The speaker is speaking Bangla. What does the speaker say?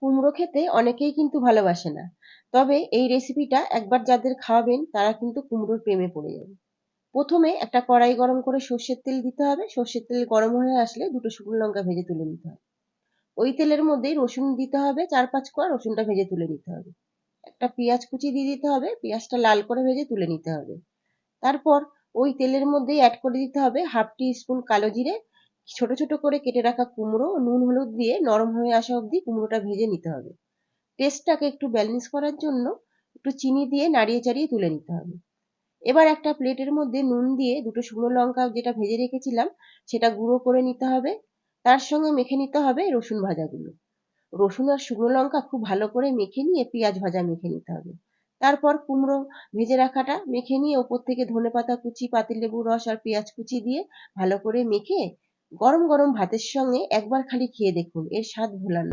কুমড়ো খেতে অনেকেই কিন্তু ভালোবাসে না, তবে এই রেসিপিটা একবার যাদের খাওয়াবেন তারা কিন্তু কুমড়োর প্রেমে পড়ে যাবে। প্রথমে একটা কড়াই গরম করে সর্ষের তেল দিতে হবে। সর্ষের তেল গরম হয়ে আসলে দুটো শুকনো লঙ্কা ভেজে তুলে নিতে হবে। ওই তেলের মধ্যেই রসুন দিতে হবে, 4-5 কোয়া রসুনটা ভেজে তুলে নিতে হবে। একটা পেঁয়াজ কুচি দিয়ে দিতে হবে, পেঁয়াজটা লাল করে ভেজে তুলে নিতে হবে। তারপর ওই তেলের মধ্যেই অ্যাড করে দিতে হবে হাফ টি স্পুন কালো জিরে, ছোট ছোট করে কেটে রাখা কুমড়ো, নুন হলুদ দিয়ে নরম হয়ে আসা অবধি কুমড়োটা ভেজে নিতে হবে। টেস্টটাকে একটু ব্যালেন্স করার জন্য একটু চিনি দিয়ে নাড়িয়ে চাড়িয়ে তুলে নিতে হবে। এবার একটা প্লেটের মধ্যে নুন দিয়ে দুটো শুকনো লঙ্কা যেটা ভেজে রেখেছিলাম সেটা গুঁড়ো করে নিতে হবে। তার সঙ্গে মেখে নিতে হবে রসুন ভাজাগুলো। রসুন আর শুকনো লঙ্কা খুব ভালো করে মেখে নিয়ে পেঁয়াজ ভাজা মেখে নিতে হবে। তারপর কুমড়ো ভেজে রাখাটা মেখে নিয়ে ওপর থেকে ধনেপাতা কুচি, পাতিলেবুর রস আর পেঁয়াজ কুচি দিয়ে ভালো করে মেখে গরম গরম ভাতের সঙ্গে একবার খালি খেয়ে দেখুন, এর স্বাদ ভোলার নয়।